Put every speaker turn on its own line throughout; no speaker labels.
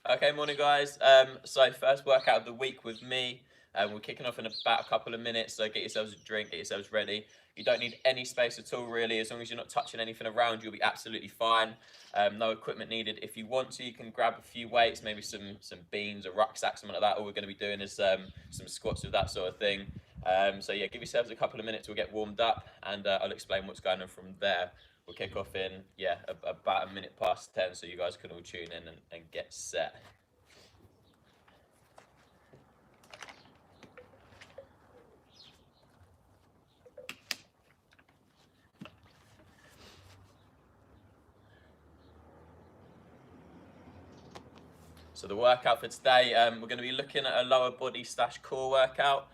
Okay, morning guys. So first workout of the week with me. We're kicking off in about a couple of minutes, so get yourselves a drink, get yourselves ready. You don't need any space at all really, as long as you're not touching anything around, you'll be absolutely fine. No equipment needed. If you want to, you can grab a few weights, maybe some beans or rucksack, something like that. All we're going to be doing is some squats with that sort of thing. So yeah, give yourselves a couple of minutes, we'll get warmed up, and I'll explain what's going on from there. We'll kick off in, about a minute past 10, so you guys can all tune in and get set. So the workout for today, we're going to be looking at a lower body / core workout.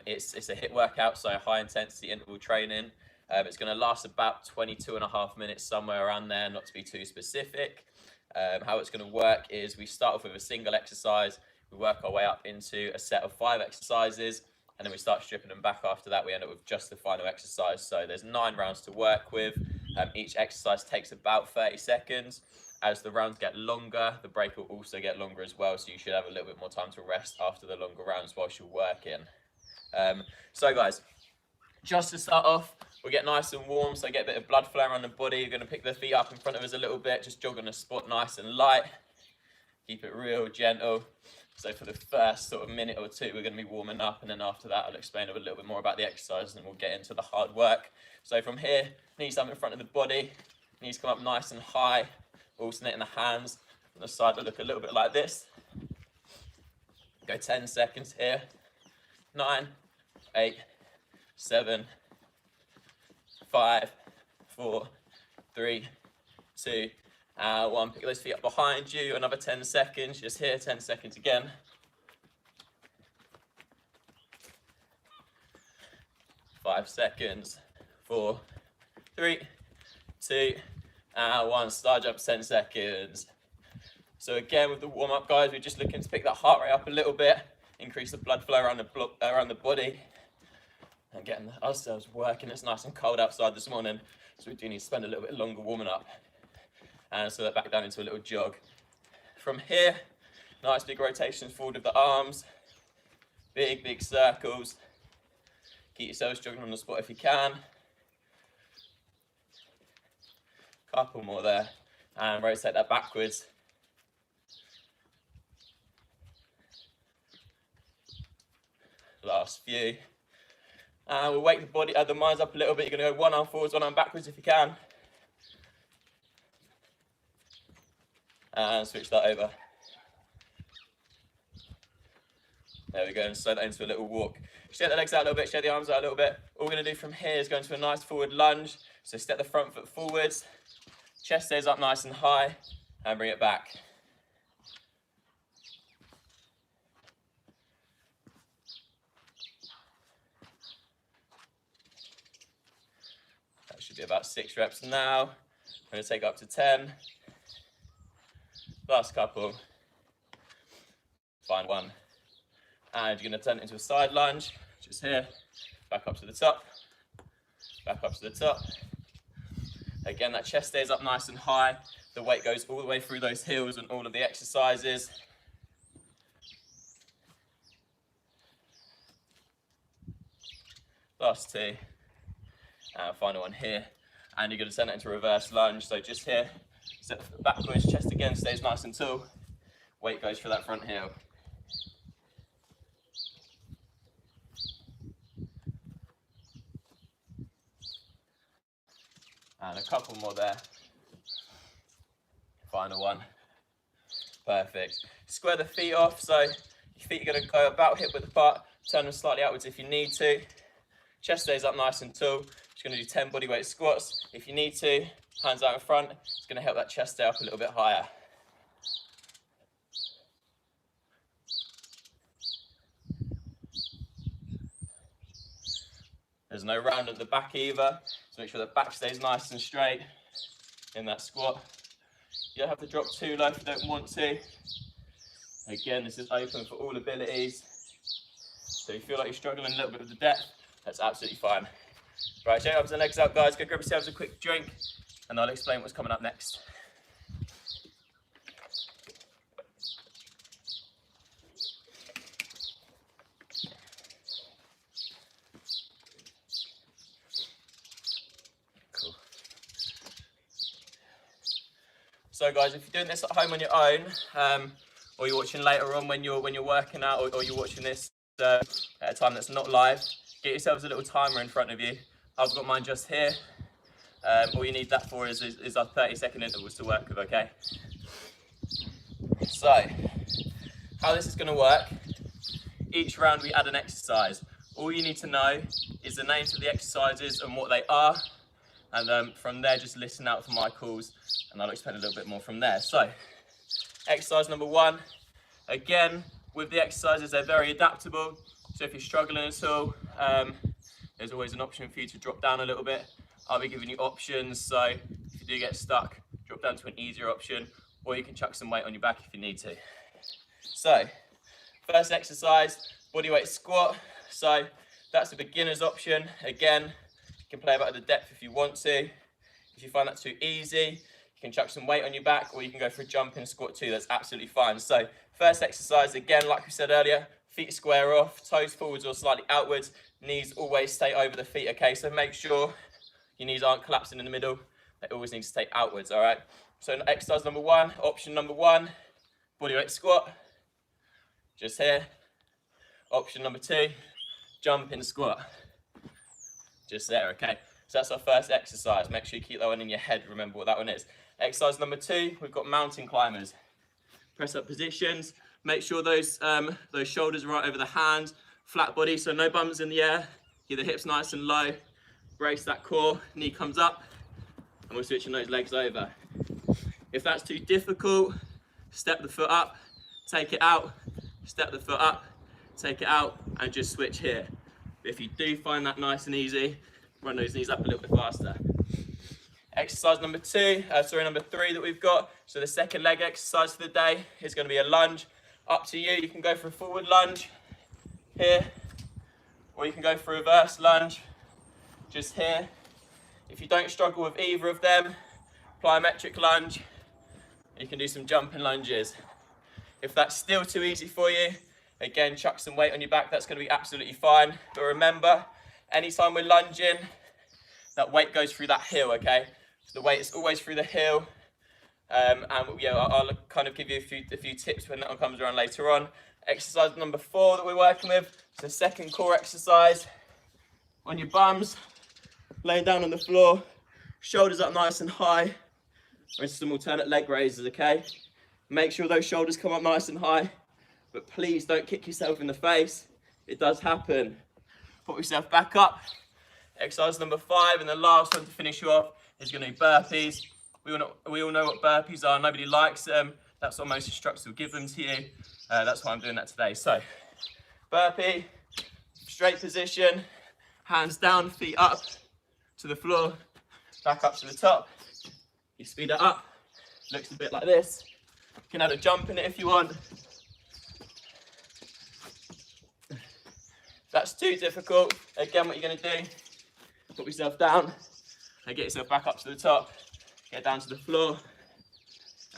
It's a HIIT workout, so high intensity interval training. It's going to last about 22.5 minutes, somewhere around there, not to be too specific. How it's going to work is we start off with a single exercise, we work our way up into a set of 5 exercises, and then we start stripping them back after that. We end up with just the final exercise. So there's 9 rounds to work with. Each exercise takes about 30 seconds. As the rounds get longer, the break will also get longer as well, so you should have a little bit more time to rest after the longer rounds whilst you're working. So guys, just to start off, we'll get nice and warm, so get a bit of blood flow around the body. You're going to pick the feet up in front of us a little bit, just jog on the spot nice and light. Keep it real gentle. So for the first sort of minute or two, we're going to be warming up, and then after that, I'll explain a little bit more about the exercise, and we'll get into the hard work. So from here, knees up in front of the body, knees come up nice and high, alternating the hands. On the side will look a little bit like this. Go 10 seconds here. 9, 8, 7, 5, 4, 3, 2, 1. Pick those feet up behind you. Another 10 seconds. Just here, 10 seconds again. 5 seconds. 4, 3, 2, 1. Star jump, 10 seconds. So again, with the warm up, guys, we're just looking to pick that heart rate up a little bit, increase the blood flow around the body, and getting ourselves working. It's nice and cold outside this morning, so we do need to spend a little bit longer warming up. And so that back down into a little jog. From here, nice big rotations forward with the arms, big circles. Keep yourselves jogging on the spot if you can. Couple more there, and rotate that backwards. Last few. And we'll wake the minds up a little bit. You're going to go one arm forwards, one arm backwards if you can. And switch that over. There we go, and slow that into a little walk. Shake the legs out a little bit, shake the arms out a little bit. All we're going to do from here is go into a nice forward lunge. So step the front foot forwards. Chest stays up nice and high, and bring it back. That should be about 6 reps now. I'm going to take up to 10. Last couple. Find one. And you're going to turn it into a side lunge, just here. Back up to the top. Back up to the top. Again, that chest stays up nice and high. The weight goes all the way through those heels and all of the exercises. Last 2. And final one here. And you're going to turn it into a reverse lunge. So just here, step backwards, chest again stays nice and tall. Weight goes through that front heel. And a couple more there. Final one. Perfect. Square the feet off, so your feet are going to go about hip width apart. Turn them slightly outwards if you need to. Chest stays up nice and tall. Just going to do 10 bodyweight squats. If you need to, hands out in front. It's going to help that chest stay up a little bit higher. There's no round at the back either, so make sure the back stays nice and straight in that squat. You don't have to drop too low if you don't want to. Again, this is open for all abilities. So if you feel like you're struggling a little bit with the depth, that's absolutely fine. Right, shake arms and legs out, guys. Go grab yourselves a quick drink, and I'll explain what's coming up next. So guys, if you're doing this at home on your own, or you're watching later on when you're working out, or you're watching this at a time that's not live, get yourselves a little timer in front of you. I've got mine just here. All you need that for is our 30-second intervals to work with, okay? So, how this is going to work, each round we add an exercise. All you need to know is the names of the exercises and what they are, and from there just listen out for my calls, and I'll explain a little bit more from there. So, exercise number 1, again, with the exercises, they're very adaptable, so if you're struggling at all, there's always an option for you to drop down a little bit. I'll be giving you options, so if you do get stuck, drop down to an easier option, or you can chuck some weight on your back if you need to. So, first exercise, bodyweight squat. So that's the beginner's option. Again, you can play about at the depth if you want to. If you find that too easy, you can chuck some weight on your back, or you can go for a jumping squat too. That's absolutely fine. So first exercise, again, like we said earlier, feet square off, toes forwards or slightly outwards, knees always stay over the feet, okay? So make sure your knees aren't collapsing in the middle. They always need to stay outwards, all right? So exercise number 1, option number 1, bodyweight squat, just here. Option number 2, jumping squat, just there, okay? So that's our first exercise. Make sure you keep that one in your head, remember what that one is. Exercise number 2, we've got mountain climbers. Press up positions, make sure those shoulders are right over the hands, flat body, so no bums in the air, keep the hips nice and low, brace that core, knee comes up, and we're switching those legs over. If that's too difficult, step the foot up, take it out, step the foot up, take it out, and just switch here. If you do find that nice and easy, run those knees up a little bit faster. Exercise number 3 that we've got. So the second leg exercise for the day is going to be a lunge. Up to you. You can go for a forward lunge here, or you can go for a reverse lunge just here. If you don't struggle with either of them, plyometric lunge. You can do some jumping lunges. If that's still too easy for you, again, chuck some weight on your back. That's going to be absolutely fine. But remember, anytime we're lunging, that weight goes through that heel, okay? So the weight is always through the heel. And yeah, I'll kind of give you a few tips when that one comes around later on. Exercise number 4 that we're working with. So second core exercise. On your bums, laying down on the floor, shoulders up nice and high. Or some alternate leg raises, okay? Make sure those shoulders come up nice and high, but please don't kick yourself in the face. It does happen. Put yourself back up. Exercise number 5, and the last one to finish you off is going to be burpees. We all know what burpees are. Nobody likes them. That's what most instructors will give them to you. That's why I'm doing that today. So, burpee, straight position, hands down, feet up to the floor, back up to the top. You speed it up, looks a bit like this. You can add a jump in it if you want. If that's too difficult, again, what you're going to do, put yourself down and get yourself back up to the top, get down to the floor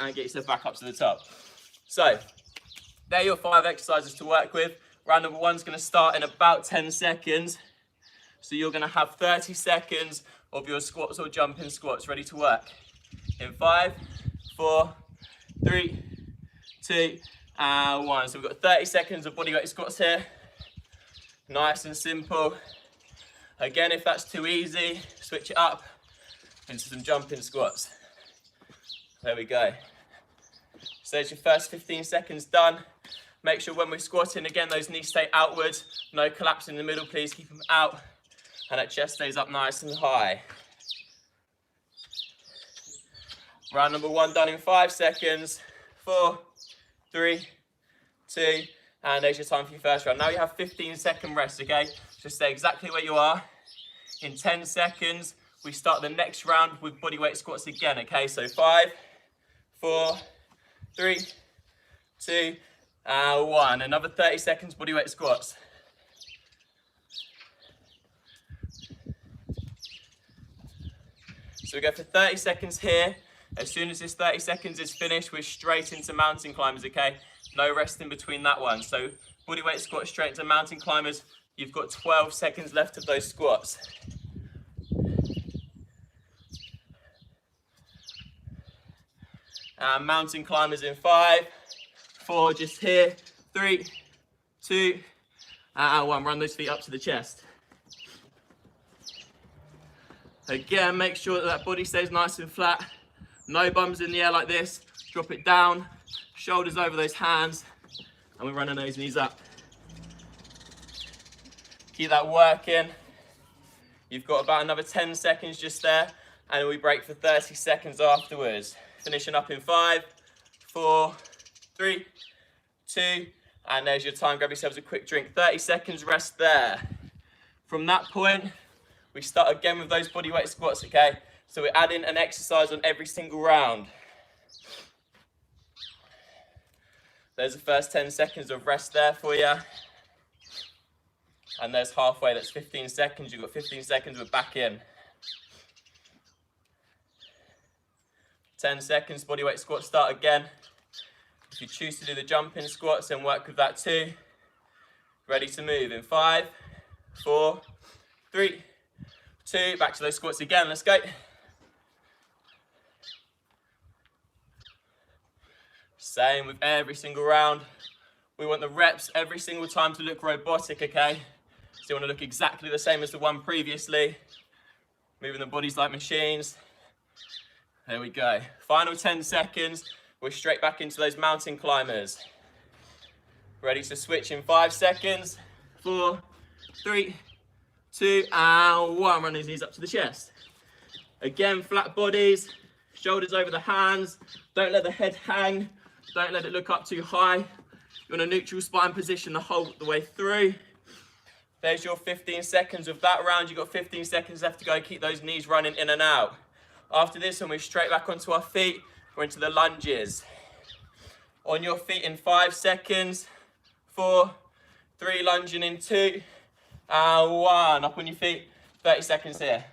and get yourself back up to the top. So, there are your 5 exercises to work with. Round number 1 is going to start in about 10 seconds. So you're going to have 30 seconds of your squats or jumping squats ready to work. In 5, 4, 3, 2, and 1. So we've got 30 seconds of bodyweight squats here. Nice and simple. Again, if that's too easy, switch it up into some jumping squats. There we go. So there's your first 15 seconds done. Make sure when we're squatting, again, those knees stay outwards. No collapse in the middle, please keep them out. And that chest stays up nice and high. Round number 1 done in 5 seconds. 4, 3, 2, and there's your time for your first round. Now you have 15-second rest, okay? Just stay exactly where you are. In 10 seconds, we start the next round with bodyweight squats again, okay? So 5, 4, 3, 2, and 1. Another 30 seconds bodyweight squats. So we go for 30 seconds here. As soon as this 30 seconds is finished, we're straight into mountain climbers, okay? No rest in between that one. So bodyweight squat straight into mountain climbers. You've got 12 seconds left of those squats. And mountain climbers in 5, 4, just here, 3, 2, and 1. Run those feet up to the chest. Again, make sure that that body stays nice and flat. No bums in the air like this. Drop it down, shoulders over those hands, and we're running those knees up. Keep that working. You've got about another 10 seconds just there, and we break for 30 seconds afterwards. Finishing up in 5, 4, 3, 2, and there's your time. Grab yourselves a quick drink. 30 seconds rest there. From that point, we start again with those bodyweight squats, okay? So we're adding an exercise on every single round. There's the first 10 seconds of rest there for you. And there's halfway, that's 15 seconds. You've got 15 seconds, we're back in. 10 seconds, bodyweight squat, start again. If you choose to do the jumping squats, then work with that too. Ready to move in 5, 4, 3, 2, back to those squats again, let's go. Same with every single round. We want the reps every single time to look robotic, okay? So you want to look exactly the same as the one previously. Moving the bodies like machines. There we go. Final 10 seconds. We're straight back into those mountain climbers. Ready to switch in 5 seconds. 4, 3, 2, and 1. Run these knees up to the chest. Again, flat bodies, shoulders over the hands. Don't let the head hang. Don't let it look up too high. You're in a neutral spine position the whole way through. There's your 15 seconds of that round. You've got 15 seconds left to go. Keep those knees running in and out. After this, we'll move straight back onto our feet. We're into the lunges. On your feet in 5 seconds. 4, 3, lunging in 2, and 1. Up on your feet, 30 seconds here.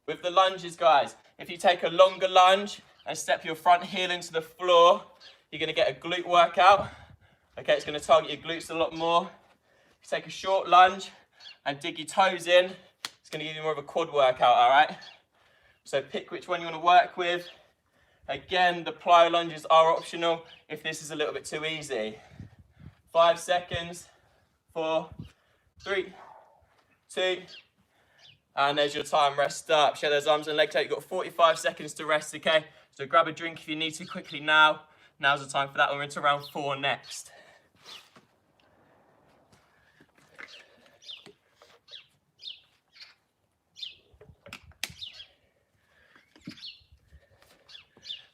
With the lunges, guys, if you take a longer lunge and step your front heel into the floor, you're going to get a glute workout. Okay, it's going to target your glutes a lot more. If you take a short lunge and dig your toes in, it's going to give you more of a quad workout, all right? So pick which one you want to work with. Again, the plyo lunges are optional if this is a little bit too easy. 5 seconds, 4, 3, 2, and there's your time. Rest up. Share those arms and legs out. You've got 45 seconds to rest, okay? So grab a drink if you need to quickly now. Now's the time for that. We're into round 4 next.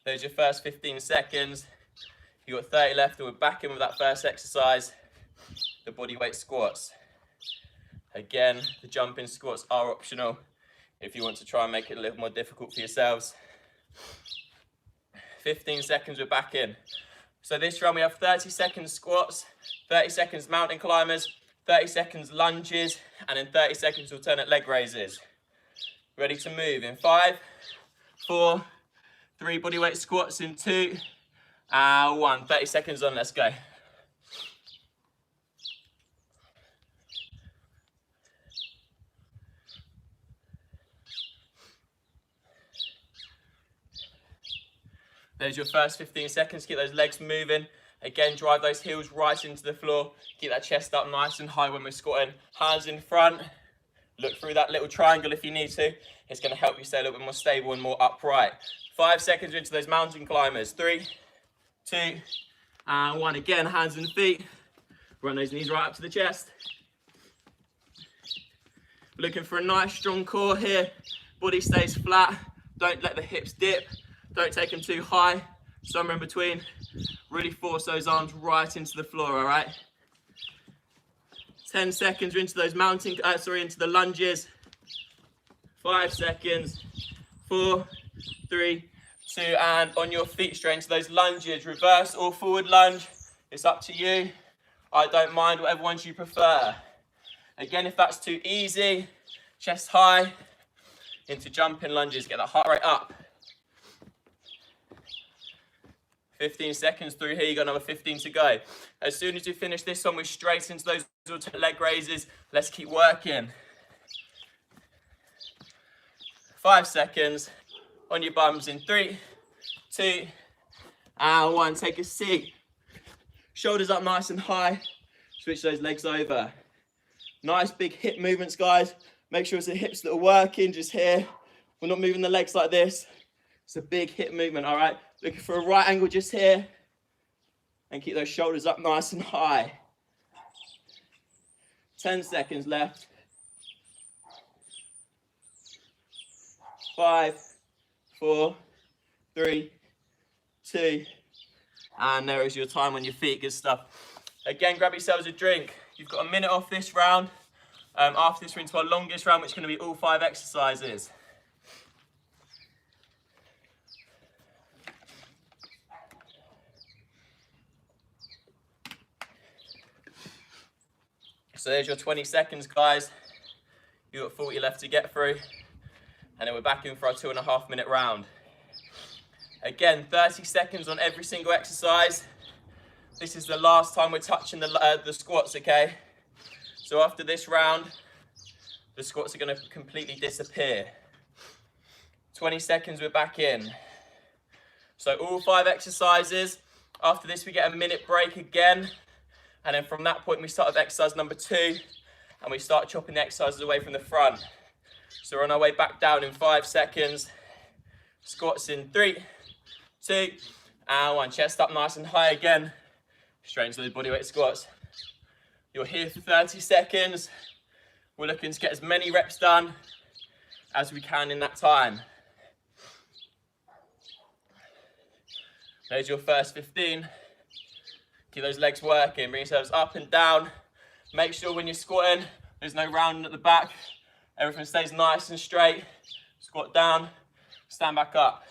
There's your first 15 seconds. You've got 30 left, and we're back in with that first exercise, the bodyweight squats. Again, the jumping squats are optional if you want to try and make it a little more difficult for yourselves. 15 seconds, we're back in. So this round we have 30 seconds squats, 30 seconds mountain climbers, 30 seconds lunges, and then 30 seconds alternate leg raises. Ready to move in 5, 4, 3, bodyweight squats in 2, and 1. 30 seconds on, let's go. There's your first 15 seconds. Keep those legs moving. Again, drive those heels right into the floor. Keep that chest up nice and high when we're squatting. Hands in front. Look through that little triangle if you need to. It's going to help you stay a little bit more stable and more upright. 5 seconds into those mountain climbers. 3, 2, and 1. Again, hands and feet. Run those knees right up to the chest. Looking for a nice strong core here. Body stays flat. Don't let the hips dip. Don't take them too high. Somewhere in between. Really force those arms right into the floor, all right? 10 seconds into those into the lunges. 5 seconds. 4, 3, 2, and on your feet straight into those lunges. Reverse or forward lunge. It's up to you. I don't mind, whatever ones you prefer. Again, if that's too easy, chest high, into jumping lunges. Get that heart rate up. 15 seconds through here, you got another 15 to go. As soon as you finish this one, we're straight into those leg raises. Let's keep working. 5 seconds. On your bums in 3, 2, and 1. Take a seat. Shoulders up nice and high. Switch those legs over. Nice big hip movements, guys. Make sure it's the hips that are working just here. We're not moving the legs like this. It's a big hip movement, all right? Looking for a right angle just here. And keep those shoulders up nice and high. 10 seconds left. 5, 4, 3, 2, and there is your time on your feet. Good stuff. Again, grab yourselves a drink. You've got a minute off this round. After this, we're into our longest round, which is going to be all 5 exercises. So there's your 20 seconds, guys. You've got 40 left to get through. And then we're back in for our 2.5 minute round. Again, 30 seconds on every single exercise. This is the last time we're touching the squats, okay? So after this round, the squats are going to completely disappear. 20 seconds, we're back in. So all 5 exercises. After this, we get a minute break again. And then from that point, we start with exercise number 2. And we start chopping the exercises away from the front. So we're on our way back down in 5 seconds. Squats in 3, 2, and 1. Chest up nice and high again. Straight into those bodyweight squats. You're here for 30 seconds. We're looking to get as many reps done as we can in that time. There's your first 15. Keep those legs working. Bring yourselves up and down. Make sure when you're squatting, there's no rounding at the back. Everything stays nice and straight. Squat down, stand back up.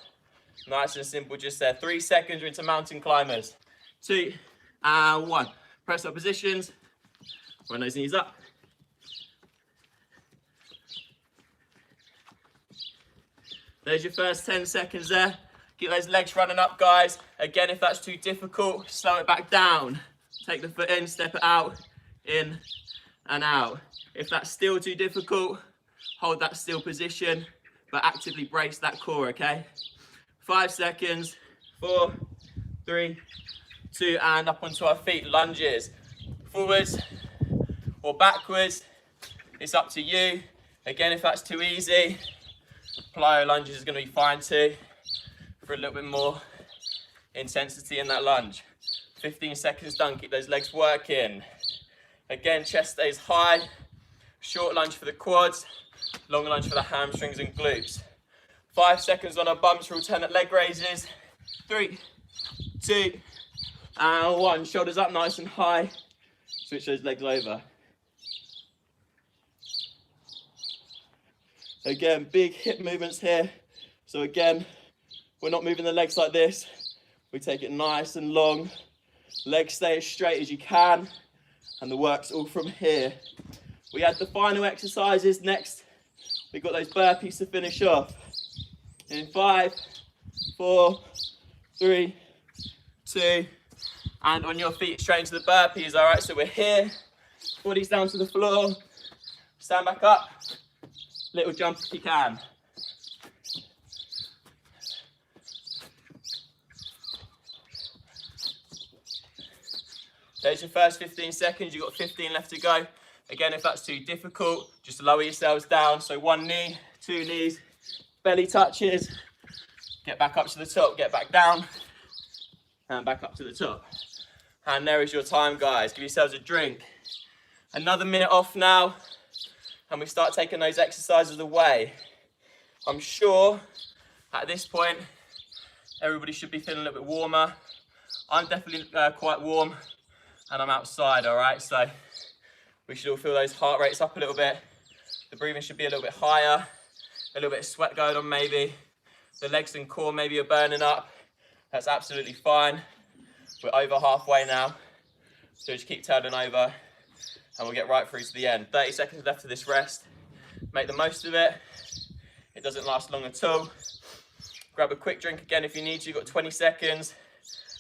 Nice and simple just there. 3 seconds, we're into mountain climbers. 2, and 1. Press up positions. Run those knees up. There's your first 10 seconds there. Keep those legs running up, guys. Again, if that's too difficult, slow it back down. Take the foot in, step it out, in and out. If that's still too difficult, hold that still position, but actively brace that core, okay? 5 seconds, 4, 3, 2, and up onto our feet. Lunges, forwards or backwards. It's up to you. Again, if that's too easy, plyo lunges is going to be fine too, for a little bit more intensity in that lunge. 15 seconds done. Keep those legs working. Again, chest stays high. Short lunge for the quads, long lunge for the hamstrings and glutes. 5 seconds on our bums for alternate leg raises. 3, 2, and 1. Shoulders up nice and high. Switch those legs over. Again, big hip movements here. So again, we're not moving the legs like this. We take it nice and long. Legs stay as straight as you can. And the work's all from here. We had the final exercises next. We've got those burpees to finish off. In 5, 4, 3, 2, and on your feet straight into the burpees. All right, so we're here. Bodies down to the floor. Stand back up. Little jump if you can. There's your first 15 seconds. You've got 15 left to go. Again, if that's too difficult, just lower yourselves down. So 1 knee, 2 knees, belly touches. Get back up to the top, get back down, and back up to the top. And there is your time, guys. Give yourselves a drink. Another minute off now, and we start taking those exercises away. I'm sure at this point, everybody should be feeling a little bit warmer. I'm definitely quite warm, and I'm outside, all right? So we should all feel those heart rates up a little bit. The breathing should be a little bit higher, a little bit of sweat going on maybe. The legs and core maybe are burning up. That's absolutely fine. We're over halfway now. So just keep turning over and we'll get right through to the end. 30 seconds left of this rest. Make the most of it. It doesn't last long at all. Grab a quick drink again if you need to. You've got 20 seconds.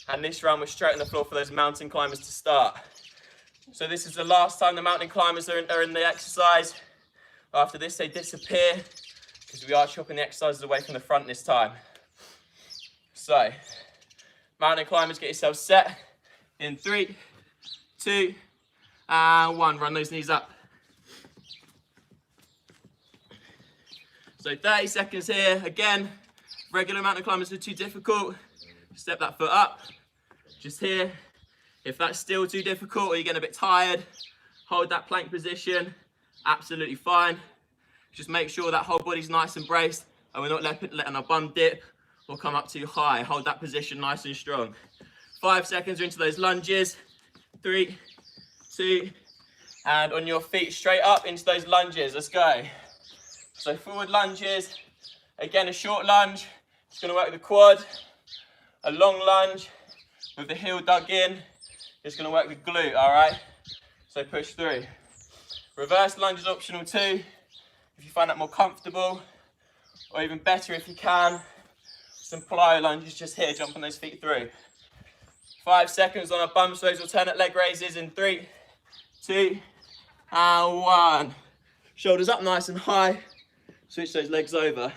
And this round we're straight on the floor for those mountain climbers to start. So this is the last time the mountain climbers are in the exercise. After this, they disappear. because we are chopping the exercises away from the front this time. So, mountain climbers, get yourselves set in 3, 2, and 1. Run those knees up. So 30 seconds here. Again, regular mountain climbers are too difficult. Step that foot up, just here. If that's still too difficult or you're getting a bit tired, hold that plank position, absolutely fine. Just make sure that whole body's nice and braced and we're not letting our bum dip or come up too high. Hold that position nice and strong. 5 seconds into those lunges. 3, 2, and on your feet straight up into those lunges. Let's go. So forward lunges. Again, a short lunge. It's going to work the quad. A long lunge with the heel dug in. It's going to work the glute, all right? So push through. Reverse lunge is optional too, if you find that more comfortable, or even better if you can, some plyo lunges just here, jump on those feet through. 5 seconds on our bums, those alternate leg raises in 3, 2, and 1. Shoulders up nice and high, switch those legs over.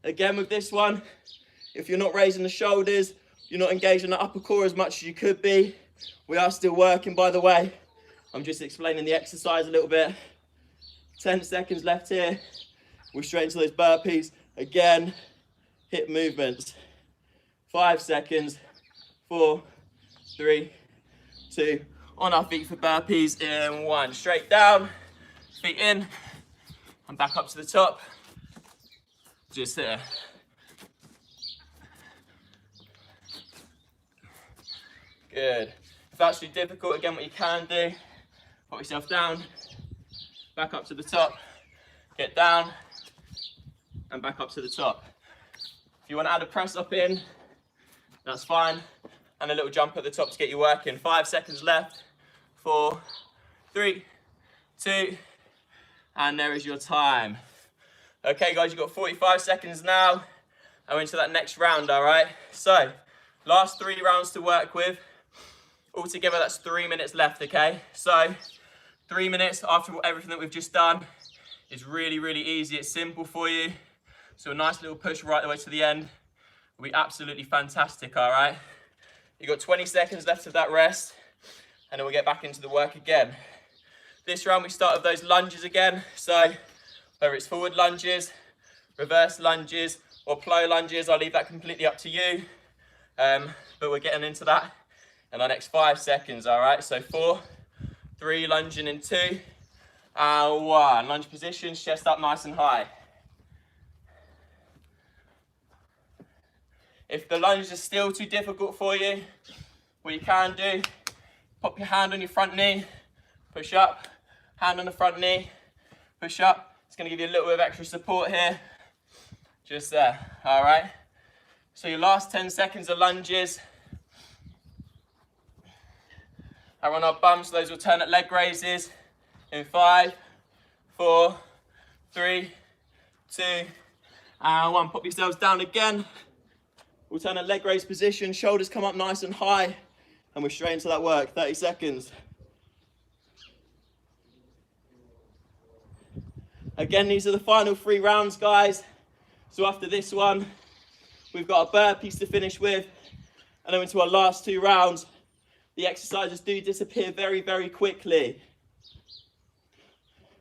Again with this one, if you're not raising the shoulders, you're not engaging the upper core as much as you could be. We are still working, by the way. I'm just explaining the exercise a little bit. 10 seconds left here. We're straight into those burpees. Again, hip movements. 5 seconds. 4, 3, 2. On our feet for burpees in 1. Straight down, feet in, and back up to the top. Just here. Good. If that's too difficult, again, what you can do, put yourself down, back up to the top, get down, and back up to the top. If you want to add a press up in, that's fine, and a little jump at the top to get you working. 5 seconds left. 4, 3, 2, and there is your time. Okay, guys, you've got 45 seconds now, and we're into that next round, all right? So, last 3 rounds to work with. Altogether, that's 3 minutes left, okay? So, 3 minutes after everything that we've just done is really, really easy. It's simple for you. So a nice little push right the way to the end will be absolutely fantastic, all right? You've got 20 seconds left of that rest, and then we'll get back into the work again. This round, we start with those lunges again. So, whether it's forward lunges, reverse lunges, or plyo lunges, I'll leave that completely up to you. But we're getting into that in our next 5 seconds, all right? So 4, 3, lunging in 2, and 1. Lunge positions, chest up nice and high. If the lunge is still too difficult for you, what you can do, pop your hand on your front knee, push up, hand on the front knee, push up. It's gonna give you a little bit of extra support here, just there, all right? So your last 10 seconds of lunges. And on our bums, those alternate leg raises in 5, 4, 3, 2, and 1. Pop yourselves down again. Alternate leg raise position, shoulders come up nice and high, and we're straight into that work. 30 seconds. Again, these are the final 3 rounds, guys. So after this one, we've got our burpees to finish with, and then into our last 2 rounds. The exercises do disappear very, very quickly.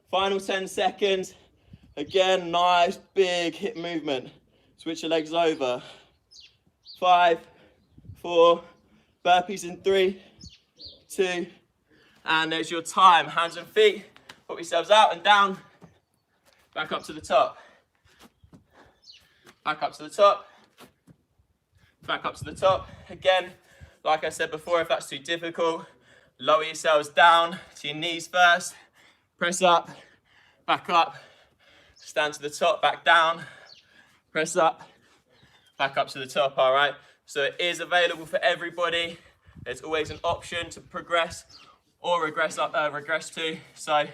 Final 10 seconds. Again, nice big hip movement. Switch your legs over. 5, 4, burpees in 3, 2, and there's your time. Hands and feet, put yourselves out and down. Back up to the top. Back up to the top. Back up to the top. Again, like I said before, if that's too difficult, lower yourselves down to your knees first. Press up, back up, stand to the top, back down, press up, back up to the top, all right? So it is available for everybody. There's always an option to progress or regress to. So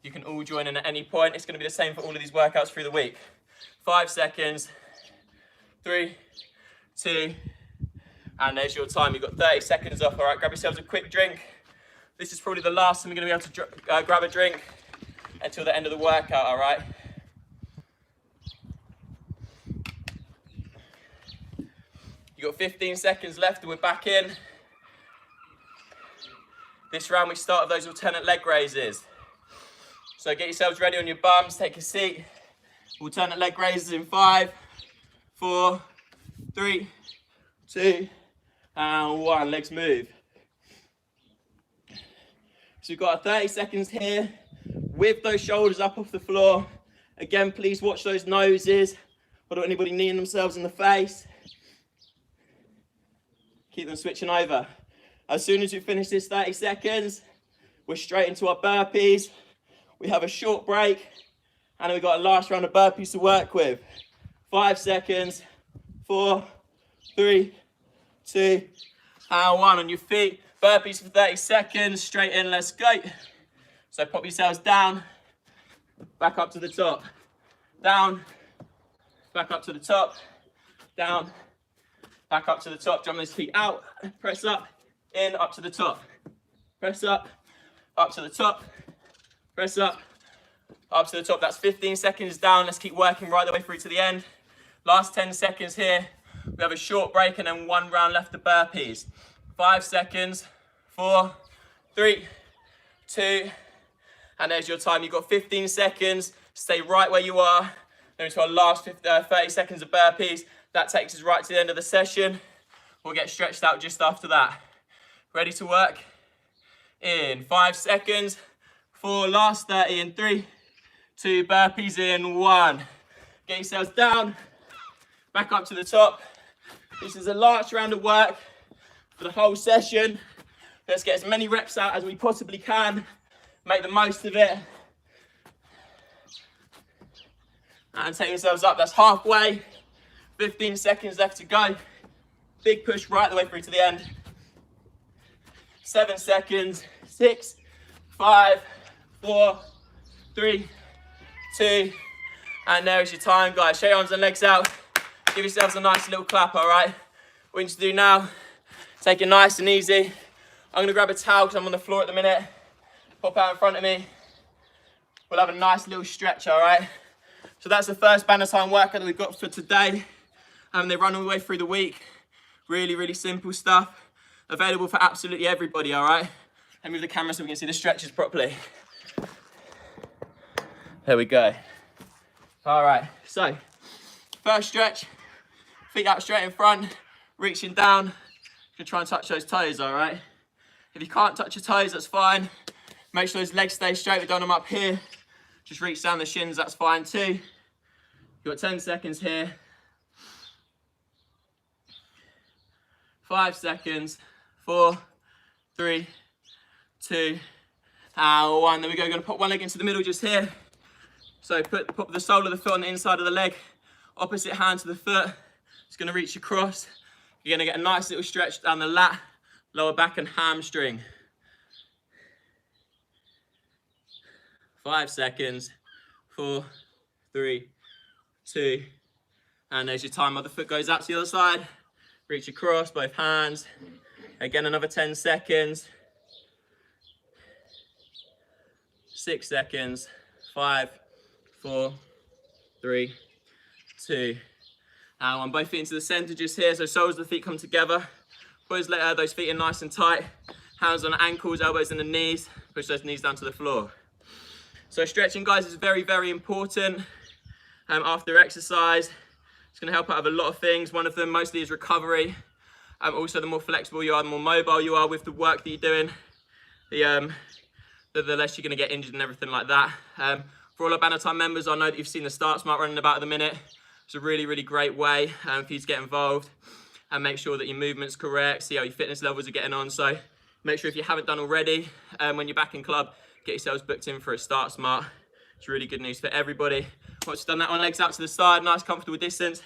you can all join in at any point. It's gonna be the same for all of these workouts through the week. 5 seconds, 3, 2, and there's your time. You've got 30 seconds off, all right? Grab yourselves a quick drink. This is probably the last time you're gonna be able to grab a drink until the end of the workout, all right? You've got 15 seconds left and we're back in. This round we start with those alternate leg raises. So get yourselves ready on your bums, take a seat. Alternate leg raises in 5, 4, 3, 2, and 1. Legs move. So we've got 30 seconds here with those shoulders up off the floor. Again, please watch those noses. I don't want anybody kneeing themselves in the face. Keep them switching over. As soon as we finish this 30 seconds, we're straight into our burpees. We have a short break, and then we've got a last round of burpees to work with. 5 seconds, 4, 3, 2, and 1. On your feet, burpees for 30 seconds, straight in, let's go. So pop yourselves down, back up to the top, down, back up to the top, down, back up to the top. Jump those feet out, press up, in, up to the top, press up to the top, press up to the top. That's 15 seconds down. Let's keep working right the way through to the end. Last 10 seconds here. We have a short break and then 1 round left of burpees. 5 seconds, 4, 3, 2, and there's your time. You've got 15 seconds. Stay right where you are. Then into our last 30 seconds of burpees. That takes us right to the end of the session. We'll get stretched out just after that. Ready to work? In 5 seconds. 4, last 30 in 3, 2, burpees in 1. Get yourselves down, back up to the top. This is the last round of work for the whole session. Let's get as many reps out as we possibly can. Make the most of it. And take yourselves up, that's halfway. 15 seconds left to go. Big push right the way through to the end. 7 seconds, 6, 5, 4, 3, 2, and there is your time, guys. Show your arms and legs out. Give yourselves a nice little clap, all right? What you need to do now, take it nice and easy. I'm gonna grab a towel because I'm on the floor at the minute. Pop out in front of me. We'll have a nice little stretch, all right? So that's the first banner time workout that we've got for today. They run all the way through the week. Really, really simple stuff. Available for absolutely everybody, all right? Let me move the camera so we can see the stretches properly. There we go. All right, so first stretch, feet out straight in front, reaching down. You can try and touch those toes, all right? If you can't touch your toes, that's fine. Make sure those legs stay straight. We've done them up here. Just reach down the shins, that's fine too. You've got 10 seconds here. 5 seconds, 4, 3, 2, and 1. There we go. We're going to put one leg into the middle just here. So put the sole of the foot on the inside of the leg, opposite hand to the foot. It's going to reach across. You're going to get a nice little stretch down the lat, lower back and hamstring. 5 seconds, 4, 3, 2, and there's your time. Other foot goes out to the other side. Reach across, both hands. Again, another 10 seconds. 6 seconds, 5, 4, 3, 2, and 1. Both feet into the center just here, so soles of the feet come together. Push those feet in nice and tight. Hands on the ankles, elbows in the knees. Push those knees down to the floor. So stretching, guys, is very, very important after exercise. It's going to help out with a lot of things. One of them mostly is recovery. Also, the more flexible you are, the more mobile you are with the work that you're doing, the less you're going to get injured and everything like that. For all our Banner Time members, I know that you've seen the Start Smart running about at the minute. It's a really, really great way for you to get involved and make sure that your movement's correct, see how your fitness levels are getting on. So make sure if you haven't done already, when you're back in club, get yourselves booked in for a Start Smart. It's really good news for everybody. Once you've done that one, legs out to the side, nice comfortable distance.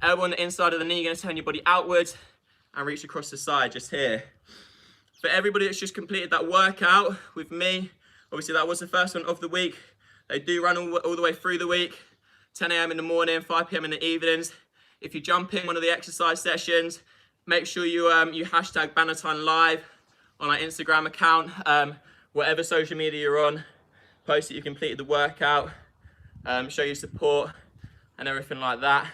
Elbow on the inside of the knee, you're going to turn your body outwards and reach across the side just here. For everybody that's just completed that workout with me, obviously that was the first one of the week. They do run all the way through the week, 10 a.m. in the morning, 5 p.m. in the evenings. If you jump in one of the exercise sessions, make sure you hashtag BannerTime Live on our Instagram account, whatever social media you're on, post that you completed the workout, show your support and everything like that.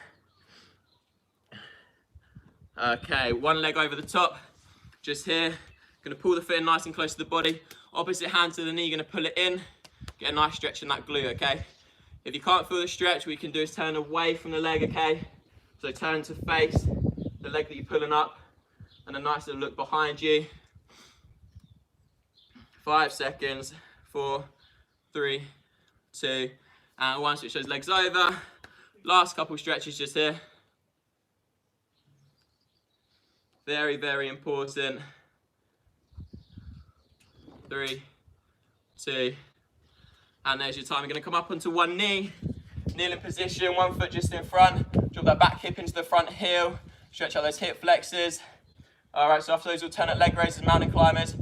Okay, one leg over the top, just here. Gonna pull the foot in nice and close to the body. Opposite hand to the knee, gonna pull it in. Get a nice stretch in that glute, okay? If you can't feel the stretch, what you can do is turn away from the leg, okay? So turn to face the leg that you're pulling up, and a nice little look behind you. 5 seconds, 4, 3, 2, and 1. Switch those legs over. Last couple stretches just here. Very, very important. 3, 2, and there's your time. You're going to come up onto one knee, kneeling position, one foot just in front. Drop that back hip into the front heel. Stretch out those hip flexors. All right, so after those alternate leg raises, mountain climbers,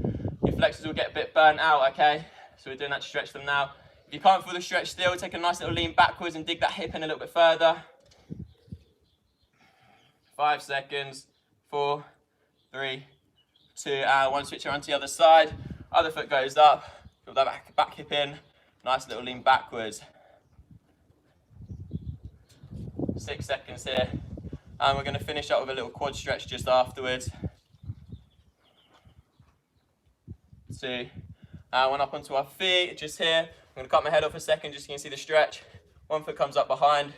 your flexors will get a bit burnt out, okay? So we're doing that to stretch them now. If you can't feel the stretch still, take a nice little lean backwards and dig that hip in a little bit further. 5 seconds, 4, 3, 2, and 1. Switch around to the other side. Other foot goes up. Drop that back hip in. Nice little lean backwards. 6 seconds here. And we're going to finish up with a little quad stretch just afterwards. 2, and 1 up onto our feet, just here. I'm going to cut my head off a second just so you can see the stretch. One foot comes up behind.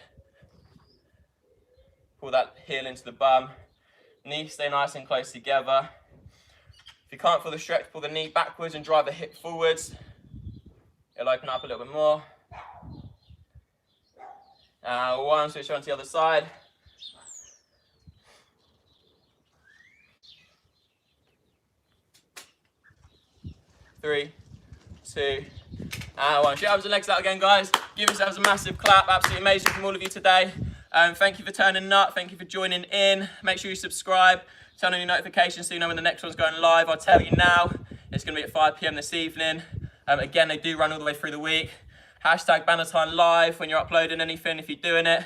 Pull that heel into the bum. Knees stay nice and close together. If you can't feel the stretch, pull the knee backwards and drive the hip forwards. It'll open up a little bit more. 1, switch on to the other side. 3, 2, and 1. Shake arms and legs out again, guys. Give yourselves a massive clap. Absolutely amazing from all of you today. Thank you for turning up. Thank you for joining in. Make sure you subscribe. Turn on your notifications so you know when the next one's going live. I'll tell you now, it's going to be at 5 p.m. this evening. Again, they do run all the way through the week. Hashtag Bannatyne Live when you're uploading anything, if you're doing it.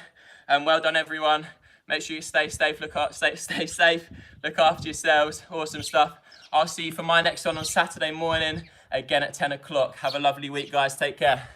Well done, everyone. Make sure you stay safe, stay safe, look after yourselves. Awesome stuff. I'll see you for my next one on Saturday morning, again at 10 o'clock. Have a lovely week, guys. Take care.